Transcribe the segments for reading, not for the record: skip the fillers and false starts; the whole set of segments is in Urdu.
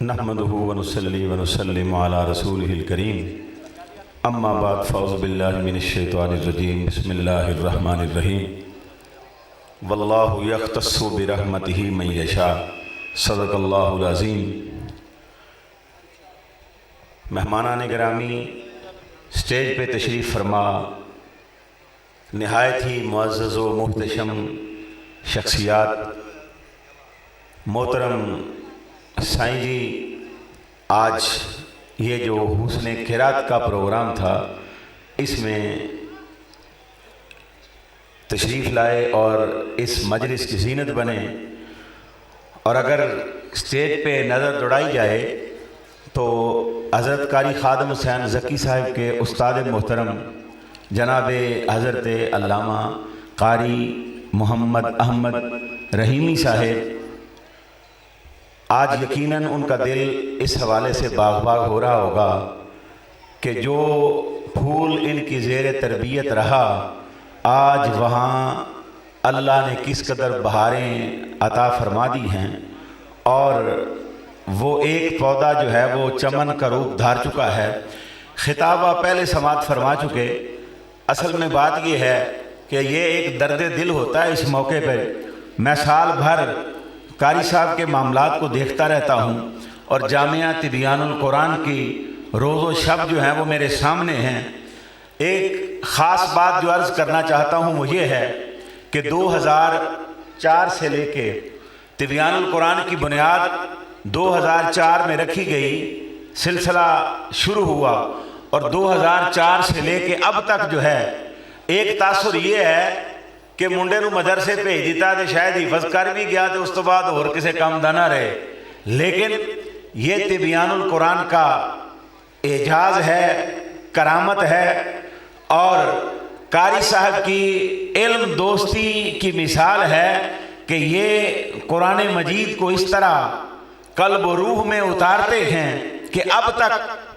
نحمدہ ونصلی ونسلم علی رسولہ الکریم اما بعد فاعوذ باللہ من الشیطان الرجیم بسم اللہ الرحمن الرحیم واللہ یختص برحمتہ من یشاء صدق اللہ العظیم۔ مہمانان گرامی، سٹیج پہ تشریف فرما نہایت ہی معزز و محتشم شخصیات، محترم سائیں جی، آج یہ جو حسن قرات کا پروگرام تھا اس میں تشریف لائے اور اس مجلس کی زینت بنے، اور اگر سٹیج پہ نظر دوڑائی جائے تو حضرت قاری خادم حسین ذکی صاحب کے استاد محترم جناب حضرت علامہ قاری محمد احمد رحیمی صاحب، آج یقیناً ان کا دل اس حوالے سے باغ باغ ہو رہا ہوگا کہ جو پھول ان کی زیر تربیت رہا آج وہاں اللہ نے کس قدر بہاریں عطا فرما دی ہیں، اور وہ ایک پودا جو ہے وہ چمن کا روپ دھار چکا ہے۔ خطاب آپ پہلے سماعت فرما چکے۔ اصل میں بات یہ ہے کہ یہ ایک درد دل ہوتا ہے اس موقع پر۔ میں سال بھر قاری صاحب کے معاملات کو دیکھتا رہتا ہوں اور جامعہ تبیان القرآن کی روز و شب جو ہیں وہ میرے سامنے ہیں۔ ایک خاص بات جو عرض کرنا چاہتا ہوں وہ یہ ہے کہ 2004 سے لے کے تبیان القرآن کی بنیاد 2004 میں رکھی گئی، سلسلہ شروع ہوا، اور 2004 سے لے کے اب تک جو ہے ایک تاثر یہ ہے کہ منڈے نو مدرسے بھیج دیتا تو شاید حفظ کر بھی گیا تو اس تو بعد اور کسے کام نہ رہے، لیکن یہ تبیان القرآن کا اعجاز ہے، کرامت ہے، اور قاری صاحب کی علم دوستی کی مثال ہے کہ یہ قرآن مجید کو اس طرح قلب و روح میں اتارتے ہیں کہ اب تک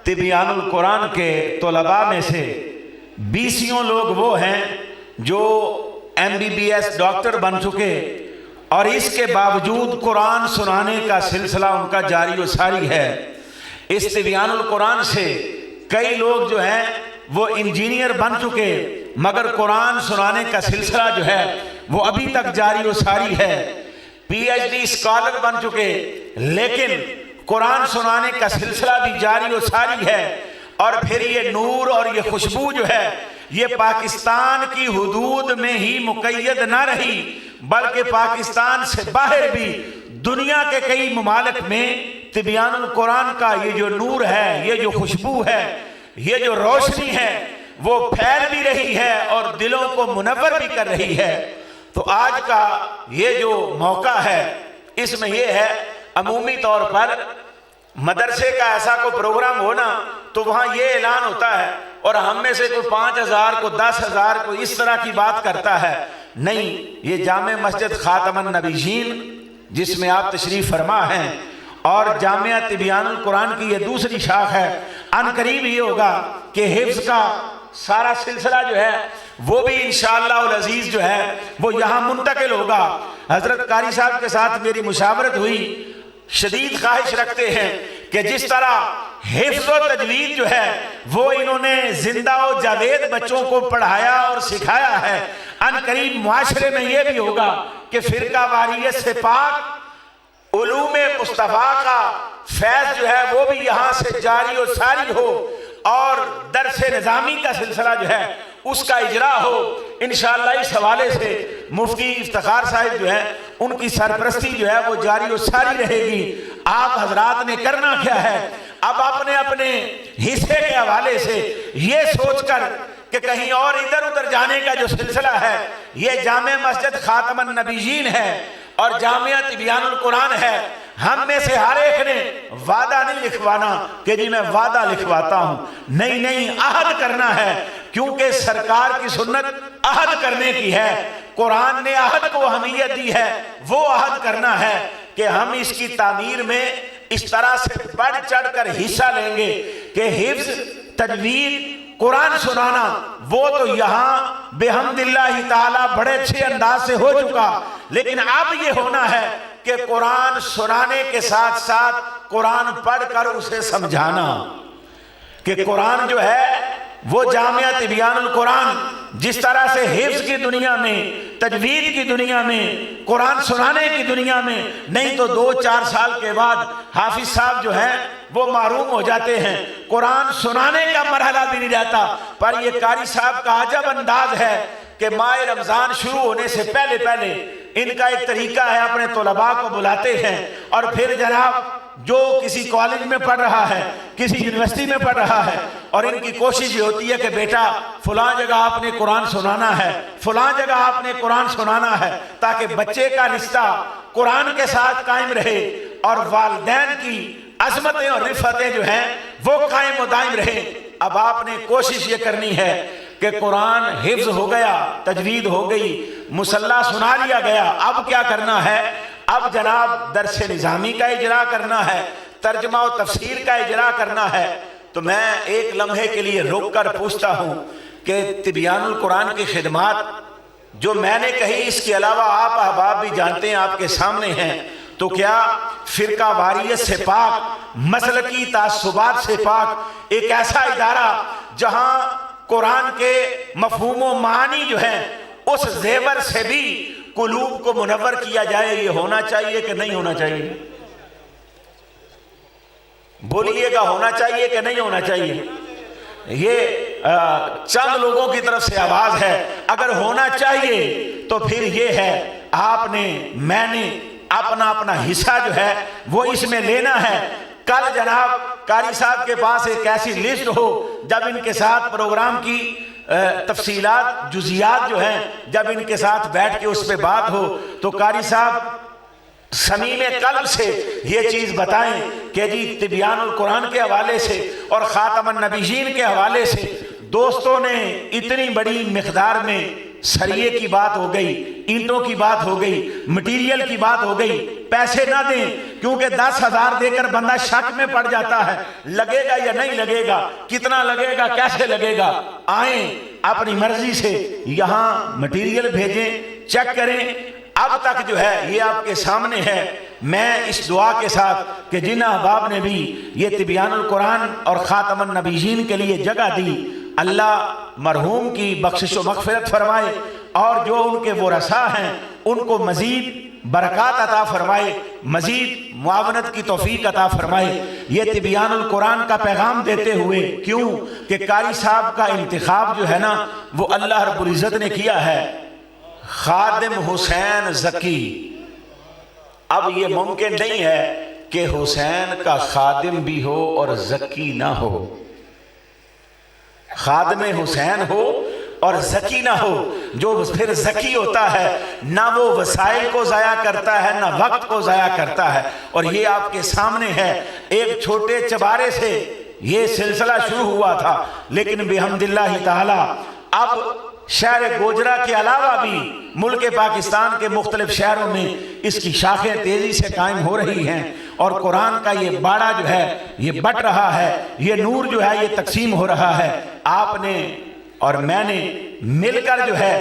تبیان القرآن کے طلباء میں سے 20 لوگ وہ ہیں جو MBBS ڈاکٹر بن چکے، اور اس کے باوجود قرآن سنانے کا سلسلہ ان کا جاری و ساری ہے۔ اس تبیان القرآن سے کئی لوگ جو ہیں وہ انجینئر بن چکے، مگر قرآن سنانے کا سلسلہ جو ہے وہ ابھی تک جاری و ساری ہے۔ PhD اسکالر بن چکے، لیکن قرآن سنانے کا سلسلہ بھی جاری و ساری ہے۔ اور پھر یہ نور اور یہ خوشبو جو ہے یہ پاکستان کی حدود میں ہی مقید نہ رہی، بلکہ پاکستان سے باہر بھی دنیا کے کئی ممالک میں تبیان القرآن کا یہ جو نور ہے، یہ جو خوشبو ہے، یہ جو روشنی ہے وہ پھیل بھی رہی ہے اور دلوں کو منور بھی کر رہی ہے۔ تو آج کا یہ جو موقع ہے اس میں یہ ہے، عمومی طور پر مدرسے کا ایسا کوئی پروگرام ہونا تو وہاں یہ اعلان ہوتا ہے اور ہم میں سے کوئی 5000 کو 10,000 کو اس طرح کی بات کرتا ہے۔ نہیں، یہ جامع مسجد خاتم النبیین جس میں آپ تشریف فرما ہیں اور جامعہ تبیان القرآن کی یہ دوسری شاخ ہے، ان قریب یہ ہوگا کہ حفظ کا سارا سلسلہ جو ہے وہ بھی انشاءاللہ العزیز جو ہے وہ یہاں منتقل ہوگا۔ حضرت قاری صاحب کے ساتھ میری مشاورت ہوئی، شدید خواہش رکھتے ہیں کہ جس طرح حفظ و تجوید جو ہے وہ انہوں نے زندہ و جاوید بچوں کو پڑھایا اور سکھایا ہے، ان قریب معاشرے میں یہ بھی ہوگا کہ فرقہ واریت سے پاک علوم مصطفیٰ کا فیض جو ہے وہ بھی یہاں سے جاری و ساری ہو، اور درس نظامی کا سلسلہ جو ہے اس کا اجرا ہو۔ انشاءاللہ اس حوالے سے مفتی افتخار صاحب جو ہے ان کی سرپرستی جو ہے وہ جاری و ساری رہے گی۔ آپ حضرات نے کرنا کیا ہے، اب اپنے اپنے حصے کے حوالے سے یہ سوچ کر کہ کہیں اور ادھر ادھر جانے کا جو سلسلہ ہے، یہ جامع مسجد خاتم النبیین ہے اور جامعہ تبیان القرآن ہے۔ ہم میں سے ہر ایک نے وعدہ نہیں لکھوانا کہ جی میں وعدہ لکھواتا ہوں، نہیں، عہد کرنا ہے، کیونکہ سرکار کی سنت عہد کرنے کی ہے۔ قرآن نے عہد کو اہمیت دی ہے، وہ عہد کرنا ہے کہ ہم اس کی تعمیر میں اس طرح سے بڑھ چڑھ کر حصہ لیں گے کہ حفظ، تجوید، قرآن سنانا وہ تو یہاں بحمد اللہ تعالیٰ بڑے اچھے انداز سے ہو چکا، لیکن اب یہ ہونا ہے کہ قرآن سنانے کے ساتھ ساتھ قرآن پڑھ کر اسے سمجھانا، کہ قرآن جو ہے وہ جامعہ طبیان القرآن جس طرح سے حفظ کی دنیا میں، تجوید کی دنیا میں، قرآن سنانے کی دنیا میں، نہیں تو 2-4 سال کے بعد حافظ صاحب جو ہیں وہ معروم ہو جاتے ہیں، قرآن سنانے کا مرحلہ بھی نہیں رہتا۔ پر یہ قاری صاحب کا عجب انداز ہے کہ ماہ رمضان شروع ہونے سے پہلے پہلے ان کا ایک طریقہ ہے، اپنے طلباء کو بلاتے ہیں اور پھر جناب جو کسی کالج میں پڑھ رہا ہے، کسی یونیورسٹی میں پڑھ رہا ہے، اور ان کی کوشش یہ ہوتی ہے کہ بیٹا فلاں جگہ آپ نے قرآن سنانا ہے، فلاں جگہ آپ نے قرآن سنانا ہے، تاکہ بچے کا رشتہ قرآن کے ساتھ قائم رہے اور والدین کی عظمتیں اور رفتیں جو ہیں وہ قائم و دائم رہیں۔ اب آپ نے کوشش یہ کرنی ہے کہ قرآن حفظ ہو گیا، تجوید ہو گئی، مصلح سنا لیا گیا، اب کیا کرنا ہے؟ اب جناب درس نظامی کا اجرا کرنا ہے، ترجمہ و تفسیر کا اجرا کرنا ہے۔ تو میں ایک لمحے کے لیے رک کر پوچھتا ہوں کہ طبیان القرآن کی خدمات جو میں نے کہی، اس کے علاوہ آپ احباب بھی جانتے ہیں، آپ کے سامنے ہیں، تو کیا فرقہ واریت سے پاک، مسلکی تعصبات سے پاک ایک ایسا ادارہ جہاں قرآن کے مفہوم و معانی جو ہیں اس زیور سے بھی قلوب کو منور کیا جائے، یہ ہونا چاہیے کہ نہیں ہونا چاہیے؟ بولیے گا، ہونا چاہیے کہ نہیں ہونا چاہیے؟ یہ چند لوگوں کی طرف سے آواز ہے۔ اگر ہونا چاہیے تو پھر یہ ہے، آپ نے، میں نے اپنا حصہ جو ہے وہ اس میں لینا ہے۔ کل جناب قاری صاحب کے پاس ایک ایسی لسٹ ہو، جب ان کے ساتھ پروگرام کی تفصیلات، جزیات جو ہیں جب ان کے ساتھ بیٹھ کے اس پہ بات ہو، تو قاری صاحب صمیم قلب سے یہ چیز بتائیں کہ جی طبیان القرآن کے حوالے سے اور خاتم النبیین کے حوالے سے دوستوں نے اتنی بڑی مقدار میں سریے کی بات ہو گئی، اینٹوں کی بات ہو گئی، مٹیریل کی بات ہو گئی، پیسے نہ دیں کیونکہ 10,000 دے کر بندہ شک میں پڑ جاتا ہے، لگے گا یا نہیں لگے گا، کتنا لگے گا، کیسے لگے گا۔ آئیں اپنی مرضی سے یہاں مٹیریل بھیجیں، چیک کریں۔ اب تک جو ہے یہ آپ کے سامنے ہے۔ میں اس دعا کے ساتھ کہ جن احباب نے بھی یہ طبیان القرآن اور خاتم النبیین کے لیے جگہ دی، اللہ مرحوم کی بخشش و مغفرت فرمائے، اور جو ان کے ورثاء ہیں ان کو مزید برکات عطا فرمائے، مزید معاونت کی توفیق عطا فرمائے۔ یہ طبیان القرآن کا پیغام دیتے ہوئے، کیوں کہ قاری صاحب کا انتخاب جو ہے نا وہ اللہ رب العزت نے کیا ہے، خادم حسین ذکی۔ اب یہ ممکن نہیں ہے کہ حسین کا خادم بھی ہو اور ذکی نہ ہو، خادم حسین ہو اور ذکی نہ ہو۔ جو پھر ذکی ہوتا ہے نہ وہ وسائل کو ضائع کرتا ہے، نہ وقت کو ضائع کرتا ہے۔ اور یہ آپ کے سامنے ہے، ایک چھوٹے چبارے سے یہ سلسلہ شروع ہوا تھا، لیکن بحمد اللہ تعالی اب شہر گوجرا کے علاوہ بھی ملک پاکستان کے مختلف شہروں میں اس کی شاخیں تیزی سے قائم ہو رہی ہیں، اور قرآن کا یہ باڑا جو ہے یہ بٹ رہا ہے، یہ نور جو ہے یہ تقسیم ہو رہا ہے۔ آپ نے اور میں نے مل کر جو ہے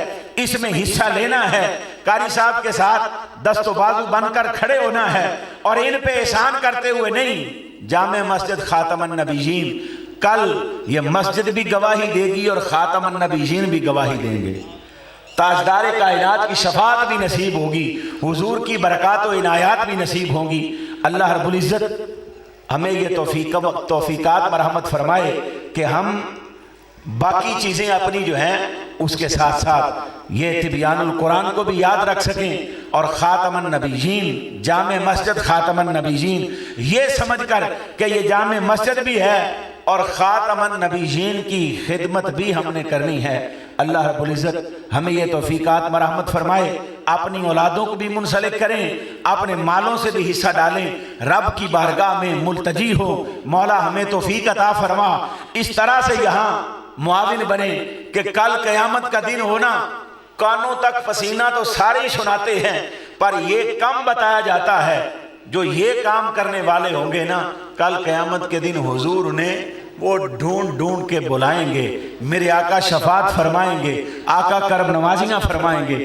اس میں حصہ لینا ہے، قاری صاحب کے ساتھ دست و بازو بن کر کھڑے ہونا ہے، اور ان پہ احسان کرتے ہوئے نہیں۔ جامع مسجد خاتم النبیین، کل یہ مسجد بھی گواہی دے گی اور خاتم النبیین بھی گواہی دیں گے، تاجدار کائنات کی شفاعت بھی نصیب ہوگی، حضور کی برکات و عنایات بھی نصیب ہوں گی۔ اللہ رب العزت ہمیں یہ توفیقات مرحمت فرمائے کہ ہم باقی چیزیں اپنی جو ہیں اس کے ساتھ ساتھ یہ طبیان القرآن کو بھی یاد رکھ سکیں، اور خاتم النبیین، جامع مسجد خاتم النبیین، یہ سمجھ کر کہ یہ جامع مسجد بھی ہے اور خاتم النبیین کی خدمت بھی ہم نے کرنی ہے۔ اللہ رب العزت ہمیں یہ توفیقات مرحمت فرمائے، اپنی اولادوں کو بھی منسلک کریں، اپنے مالوں سے بھی حصہ ڈالیں، رب کی بارگاہ میں ملتجی ہو، مولا ہمیں توفیق عطا فرما، اس طرح سے یہاں معاون بنے کہ کل قیامت کا دن ہونا، کانوں تک پسینہ تو سارے سناتے ہیں، پر یہ کم بتایا جاتا ہے، جو یہ کام کرنے والے ہوں گے نا، کل قیامت کے دن حضور انہیں وہ ڈھونڈ ڈھونڈ کے بلائیں گے، میرے آقا شفاعت فرمائیں گے، آقا کرب نوازیاں فرمائیں گے۔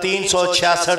366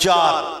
4।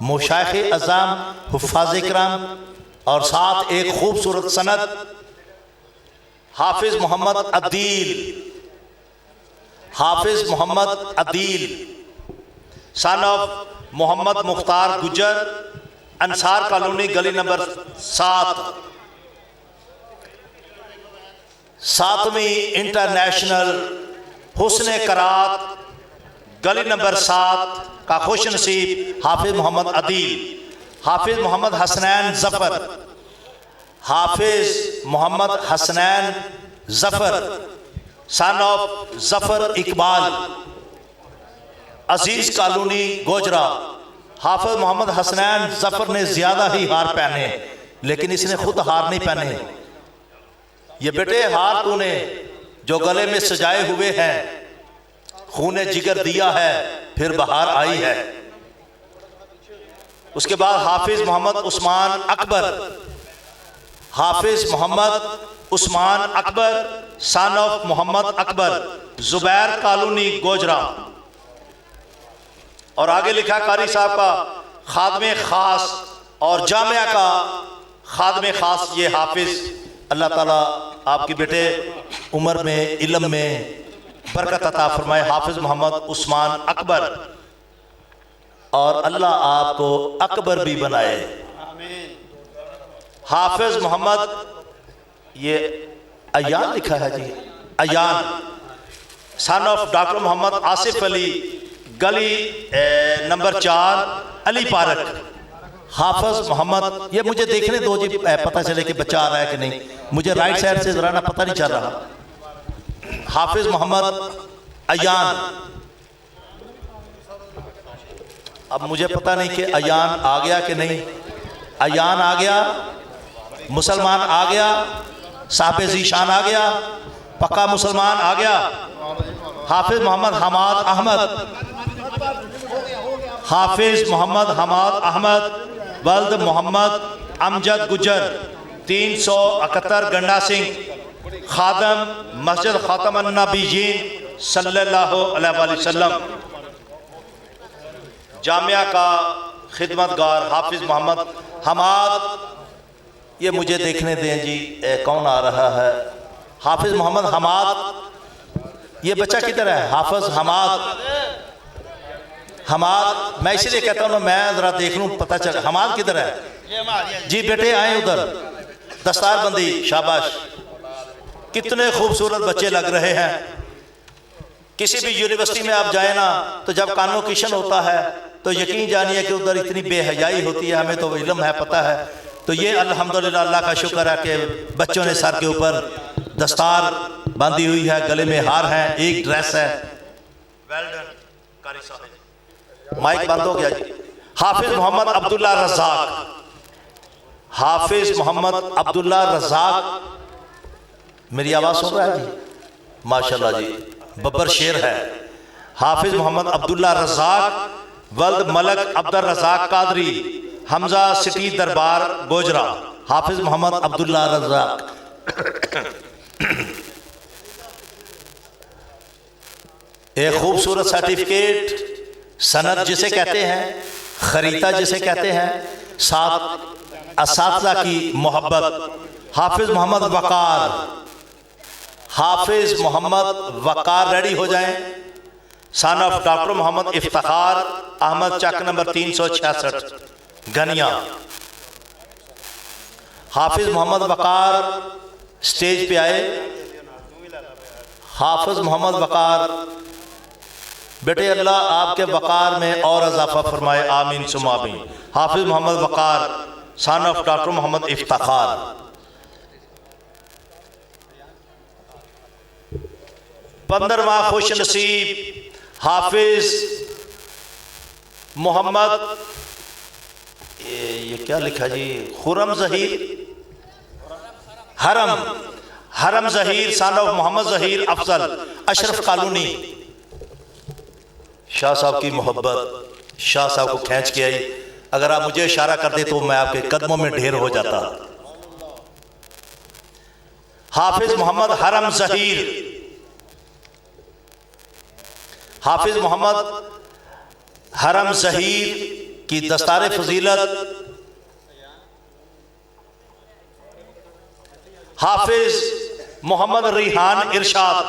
مشائخ اعظام، حفاظ کرام، اور ساتھ ایک خوبصورت سند حافظ محمد عدیل، حافظ محمد عدیل سن آف محمد مختار گجر، انصار کالونی، گلی نمبر 7، 7ویں انٹرنیشنل حسن قرات، گلی نمبر 7 کا خوش نصیب حافظ محمد عدیل۔ حافظ Muhammad Hasnain Zafar, Hafiz Muhammad Hasnain Zafar son of Zafar Iqbal, Aziz colony, Gojra. Hafiz Muhammad Hasnain ظفر نے زیادہ ہی ہار پہنے، لیکن اس نے خود ہار نہیں پہنے۔ یہ بیٹے ہار تو نے جو گلے میں سجائے ہوئے ہیں، خون جگر دیا ہے پھر بہار آئی ہے۔ اس کے بعد حافظ Muhammad Usman Akbar, Hafiz Muhammad Usman Akbar son of Muhammad Akbar, Zubair colony, Gojra. اور آگے لکھا قاری صاحب کا خادم خاص اور جامعہ کا خادم خاص یہ حافظ۔ اللہ تعالیٰ آپ کی بیٹے عمر میں، علم میں برکت عطا فرمائے، حافظ محمد عثمان اکبر، اور اللہ آپ کو اکبر بھی بنائے۔ حافظ محمد، یہ ایان لکھا ہے جی، ایان سن آف ڈاکٹر محمد آصف علی، گلی نمبر 4، علی پارک۔ حافظ محمد، یہ مجھے دیکھنے دو جی، پتہ چلے کہ بچہ آ رہا ہے کہ نہیں، مجھے رائٹ سائڈ سے ذرا نہ پتہ نہیں چل رہا۔ حافظ محمد ایان، اب مجھے پتہ نہیں کہ ایان آ گیا کہ نہیں۔ ایان آ گیا، مسلمان آ گیا، صاحب ذیشان آ گیا، پکا مسلمان آ گیا۔ حافظ محمد حماد احمد، حافظ محمد حماد احمد ولد محمد امجد گجر، 371 گنڈا سنگھ، خادم مسجد خاتم النبیین صلی اللہ علیہ وآلہ وسلم، جامعہ کا خدمتگار حافظ محمد حماد۔ یہ مجھے دیکھنے دیں جی، کون آ رہا ہے؟ حافظ محمد حماد، یہ بچہ کدھر ہے؟ حافظ حماد، حماد، میں اسی لیے کہتا ہوں میں ذرا دیکھ لوں پتہ چل۔ حماد کدھر ہے جی؟ بیٹے آئیں ادھر، دستار بندی، شاباش۔ کتنے خوبصورت بچے لگ رہے ہیں۔ کسی بھی یونیورسٹی میں آپ جائیں نا تو جب کانوکیشن ہوتا ہے تو یقین جانیے کہ ادھر اتنی بے حیائی ہوتی ہے، ہمیں تو علم ہے، پتہ ہے۔ تو یہ الحمدللہ اللہ کا شکر ہے کہ بچوں نے سر کے اوپر دستار باندھی ہوئی ہے، گلے میں ہار ہیں، ایک ڈریس ہے۔ مائک بند ہو گیا جی۔ حافظ محمد عبداللہ رزاق، حافظ محمد عبداللہ رزاق، میری آواز سن رہا ہے جی؟ ماشاءاللہ جی، ببر شیر ہے۔ حافظ محمد عبداللہ رزاق ولد ملک عبد الرزاق قادری، حمزہ سٹی دربار، گوجرا۔ حافظ محمد عبداللہ رزاق۔ ایک خوبصورت سرٹیفکیٹ، سند جسے کہتے ہیں، خریدہ جسے کہتے ہیں، ساتھ اساتذہ کی محبت۔ حافظ محمد وقار، حافظ محمد وقار ریڈی ہو جائیں، سن آف ڈاکٹر محمد افتخار احمد، چک نمبر 366، گنیا۔ حافظ محمد وقار سٹیج پہ آئے۔ حافظ محمد وقار، بیٹے اللہ آپ کے وقار میں اور اضافہ فرمائے، آمین ثم آمین۔ حافظ محمد وقار سن آف ڈاکٹر محمد افتخار۔ 15واں خوش نصیب حافظ محمد، یہ کیا لکھا جی؟ خرم ظہیر، حرم Zaheer son of Muhammad Zaheer Afzal, Ashraf colony. Shah صاحب کی محبت، شاہ صاحب کو کھینچ کے آئی۔ اگر آپ مجھے اشارہ کر دیں تو میں آپ کے قدموں میں ڈھیر ہو جاتا۔ حافظ محمد حرم ظہیر، حافظ محمد حرم ظہیر کی دستار فضیلت حافظ محمد ریحان ارشاد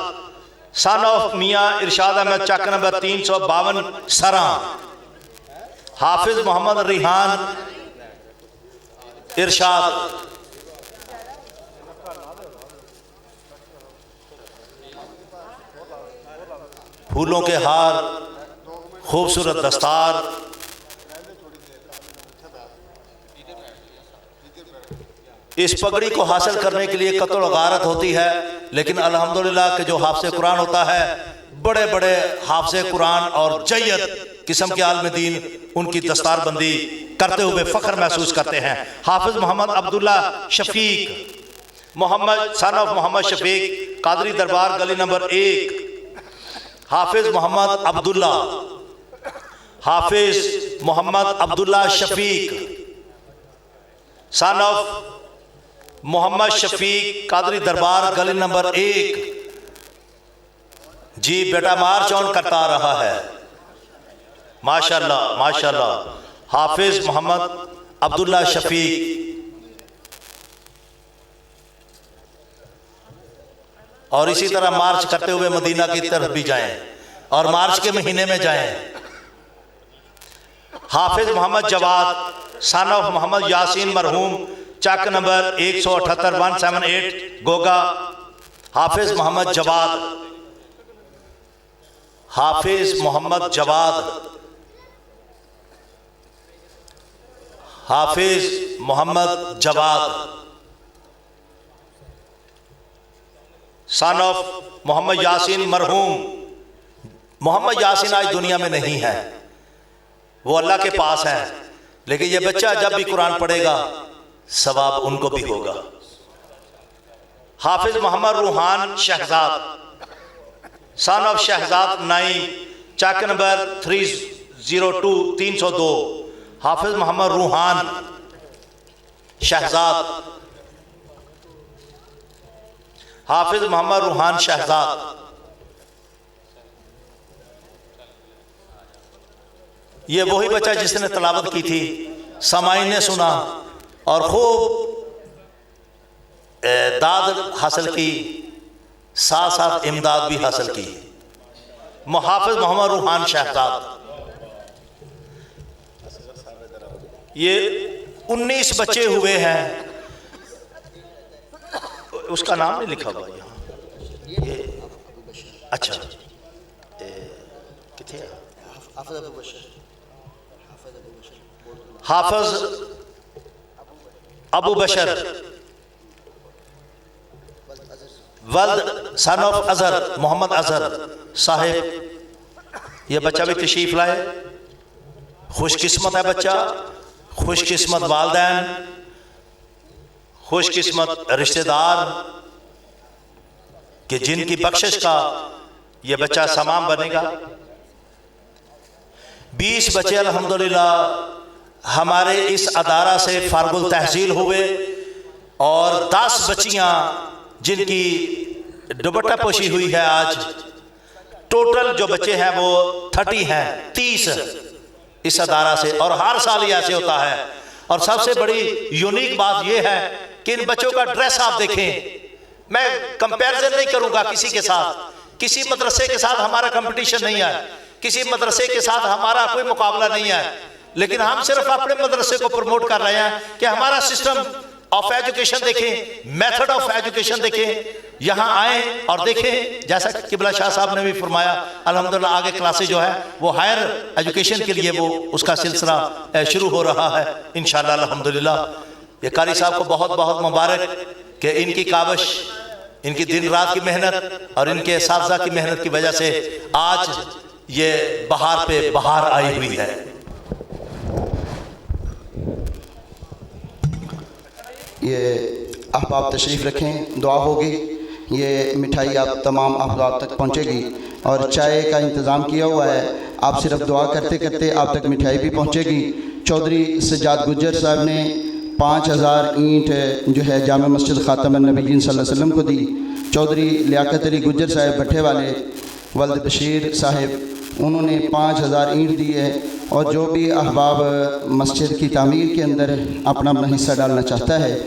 سن آف میاں ارشاد احمد چک نمبر 352 سراں. حافظ محمد ریحان ارشاد. پھولوں کے ہار، خوبصورت دستار، اس پگڑی کو حاصل کرنے کے لیے قتل و غارت ہوتی ہے، لیکن الحمدللہ کہ جو حافظ قرآن ہوتا ہے، بڑے بڑے حافظ قرآن اور جید قسم کے عالم دین ان کی دستار بندی کرتے ہوئے فخر محسوس کرتے ہیں. حافظ محمد عبداللہ شفیق محمد سن آف محمد شفیق قادری دربار گلی نمبر 1. حافظ محمد عبداللہ، حافظ محمد عبداللہ شفیق سن آف محمد شفیق قادری دربار گلی نمبر 1. جی بیٹا مارچ آن کرتا آ رہا ہے، ماشاءاللہ ماشاءاللہ. حافظ محمد عبداللہ شفیق. اور اسی طرح مارچ کرتے ہوئے مدینہ کی طرف بھی جائیں اور مارچ کے مہینے میں جائیں. حافظ محمد جواد سن آف محمد یاسین مرحوم چک نمبر 178 178 گوگا. حافظ محمد جواد، حافظ محمد جواد، حافظ محمد جواد سن آف محمد یاسین مرحوم. محمد یاسین آج دنیا میں نہیں ہے، وہ اللہ کے پاس ہے، لیکن یہ بچہ جب بھی قرآن پڑھے گا ثواب ان کو بھی ہوگا. حافظ محمد روحان شہزاد سن آف شہزاد 9 چک نمبر 302 302. حافظ محمد روحان شہزاد، حافظ محمد روحان شہزاد. یہ وہی بچہ جس نے تلاوت کی تھی، سامعین نے سنا اور خوب داد حاصل کی، ساتھ ساتھ امداد بھی حاصل کی. حافظ محمد روحان شہزاد. یہ 19 بچے ہوئے ہیں. اس کا نام نہیں لکھا ہوا یہاں. یہ اچھا کتنے ہیں؟ حافظ ابو بشر ولد سن آف اظہر محمد اظہر صاحب. یہ بچہ بھی تشریف لائے. خوش قسمت ہے بچہ، خوش قسمت والدین، خوش قسمت رشتہ دار کہ جن کی بخشش کا یہ بچہ سامان بنے گا. 20 بچے الحمدللہ ہمارے اس ادارہ سے فارغ التحصیل ہوئے اور 10 بچیاں جن کی دوپٹہ پوشی ہوئی ہے آج. ٹوٹل جو بچے ہیں وہ 30 ہیں، 30 اس ادارہ سے، اور ہر سال یہ ایسے ہوتا ہے. اور سب سے بڑی یونیک بات یہ ہے کہ ان بچوں کا ڈریس آپ دیکھیں. میں کمپیرزن نہیں کروں گا کسی کے ساتھ، کسی مدرسے کے ساتھ ہمارا کمپٹیشن نہیں ہے، کسی مدرسے کے ساتھ ہمارا کوئی مقابلہ نہیں ہے، لیکن ہم صرف اپنے مدرسے کو پروموٹ کر رہے ہیں کہ ہمارا سسٹم آف ایجوکیشن دیکھیں، میتھڈ آف ایجوکیشن دیکھیں. یہاں آئیں اور دیکھیں، جیسا کہ قبلہ شاہ صاحب نے بھی فرمایا الحمدللہ آگے کلاسیں جو ہے وہ ہائر ایجوکیشن کے لیے وہ اس کا سلسلہ شروع ہو رہا ہے انشاءاللہ الحمدللہ. یہ قاری صاحب کو بہت بہت مبارک کہ ان کی کاوش، ان کی دن رات کی محنت اور ان کے اساتذہ کی محنت کی وجہ سے آج یہ بہار پہ بہار آئی ہوئی ہے. یہ احباب تشریف رکھیں، دعا ہوگی. یہ مٹھائی آپ تمام احباب تک پہنچے گی اور چائے کا انتظام کیا ہوا ہے. آپ صرف دعا کرتے کرتے آپ تک مٹھائی بھی پہنچے گی. چودھری سجاد گجر صاحب نے 5000 اینٹ جو ہے جامع مسجد خاتم النبیین صلی اللہ علیہ وسلم کو دی. چودھری لیاقت علی گجر صاحب بٹھے والے ولد بشیر صاحب، انہوں نے 5000 اینٹ دی ہے. اور جو بھی احباب مسجد کی تعمیر کے اندر اپنا اپنا حصہ ڈالنا چاہتا ہے،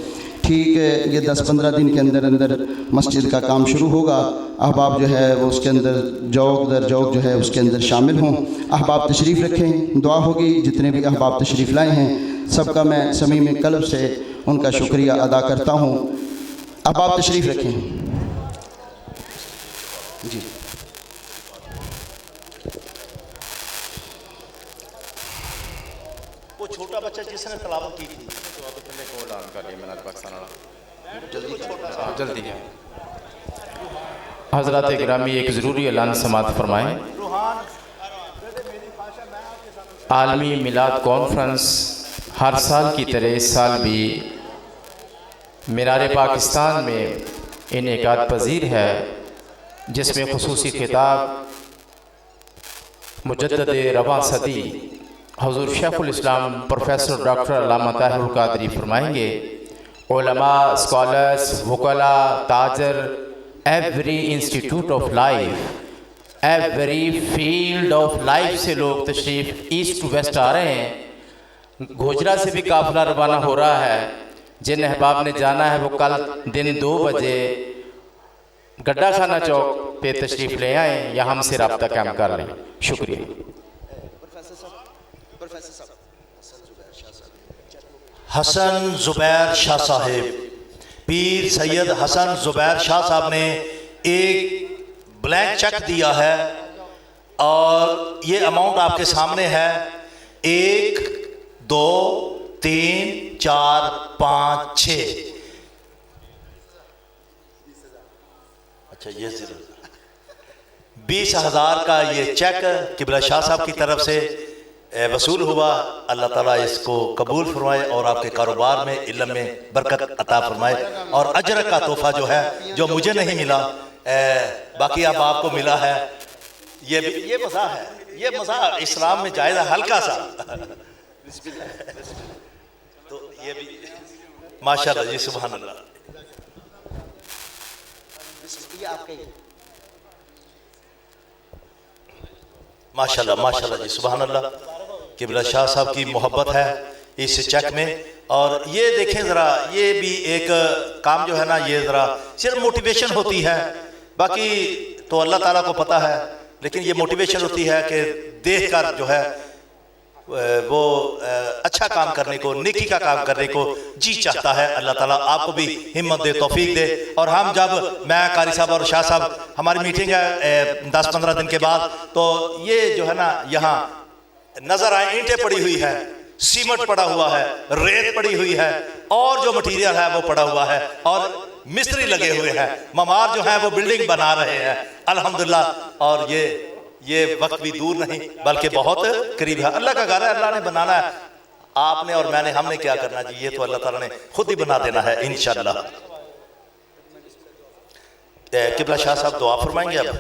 ٹھیک یہ 10-15 دن کے اندر اندر مسجد کا کام شروع ہوگا۔ احباب جو ہے وہ اس کے اندر جوق در جوق جو ہے اس کے اندر شامل ہوں۔ احباب تشریف رکھیں، دعا ہوگی۔ جتنے بھی احباب تشریف لائے ہیں سب کا میں صمیم قلب سے ان کا شکریہ ادا کرتا ہوں۔ احباب تشریف رکھیں جی۔ وہ چھوٹا بچہ جس نے تلاوت کی تھی جلدی ہے حضرات گرامی، ایک ضروری اعلان سماعت فرمائیں۔ عالمی میلاد کانفرنس ہر سال کی طرح اس سال بھی مینار پاکستان میں انعقاد پذیر ہے، جس میں خصوصی خطاب مجدد رواں صدی حضور شیخ الاسلام پروفیسر ڈاکٹر علامہ طاہر القادری فرمائیں گے۔ علماء، اسکالرز، وکلاء، تاجر، every institute of life, every field of life سے لوگ تشریف ایسٹ ٹو ویسٹ آ رہے ہیں۔ گوجرا سے بھی قافلہ روانہ ہو رہا ہے۔ جن احباب نے جانا ہے وہ کل دن 2 بجے گڈھا خانہ چوک پہ تشریف لے آئیں یا ہم سے رابطہ قائم کر لیں۔ شکریہ۔ حسن زبیر شاہ صاحب، پیر سید حسن زبیر شاہ صاحب نے ایک بلینک چیک دیا ہے اور یہ اماؤنٹ آپ کے سامنے ہے۔ 1 2 3 4 5 6 اچھا یہ 20,000 کا یہ چیک قبلہ شاہ صاحب کی طرف سے وصول ہوا۔ اللہ تعالیٰ اس کو قبول فرمائے اور آپ کے کاروبار میں، علم میں برکت عطا فرمائے، اور اجر کا تحفہ جو ہے جو مجھے نہیں ملا باقی اب آپ کو ملا ہے۔ یہ مزاح ہے، یہ مزاح اسلام میں جائز ہے، ہلکا سا۔ تو یہ بھی ماشاءاللہ جی، سبحان اللہ۔ ماشاءاللہ ماشاءاللہ جی، سبحان اللہ۔ قبلہ شاہ صاحب کی محبت ہے اس چیک میں۔ اور یہ دیکھیں ذرا، یہ بھی ایک کام جو ہے نا، یہ ذرا صرف موٹیویشن ہوتی ہے، باقی تو اللہ تعالیٰ کو پتہ ہے، لیکن یہ موٹیویشن ہوتی ہے کہ دیکھ کر جو ہے وہ اچھا کام کرنے کو، نیکی کا کام کرنے کو جی چاہتا ہے۔ اللہ تعالیٰ آپ کو بھی ہمت دے، توفیق دے۔ اور ہم جب میں قاری صاحب اور شاہ صاحب، ہماری میٹنگ ہے 10-15 دن کے بعد، تو یہ جو ہے نا یہاں نظر آئے اینٹیں پڑی ہوئی ہے، سیمنٹ پڑا ہوا ہے، ریت پڑی ہوئی ہے، اور جو مٹیریل ہے وہ پڑا ہوا ہے، اور مستری لگے ہوئے ہیں، ممار جو ہیں وہ بلڈنگ بنا رہے ہیں الحمدللہ۔ اور یہ وقت بھی دور نہیں بلکہ بہت قریب ہے۔ اللہ کا گھر ہے، اللہ نے بنانا ہے۔ آپ نے اور میں نے، ہم نے کیا کرنا جی، یہ تو اللہ تعالیٰ نے خود ہی بنا دینا ہے انشاءاللہ۔ قبلہ شاہ صاحب دعا فرمائیں گے اب۔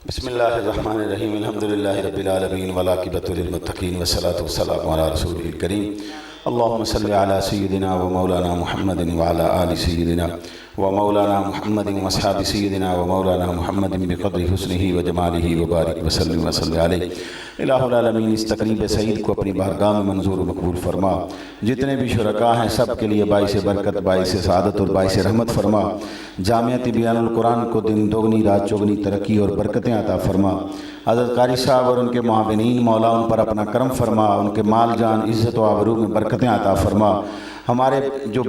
بسم اللہ الرحمن الرحیم، الحمدللہ رب العالمین والعاقبۃ للمتقین والصلاۃ والسلام علی رسولہ الکریم۔ اللہم صلی علی سیدنا و مولانا محمد وعلی آل سیدنا و مولانا محمد واصحاب سیدنا و مولانا محمد بقدر حسنہ و جمالہ وبارک وسلم وصلی علیہ۔ الہ العالمین، اس تقریب سعید کو اپنی بارگاہ میں منظور و مقبول فرما۔ جتنے بھی شرکاء ہیں سب کے لیے باعث برکت، باعث سعادت اور باعث رحمت فرما۔ جامعہ طبیان القرآن کو دن دوگنی رات چوگنی ترقی اور برکتیں عطا فرما۔ حضرت قاری صاحب اور ان کے معاونین، مولا ان پر اپنا کرم فرما، ان کے مال جان عزت و آبرو میں برکتیں عطا فرما۔ ہمارے جو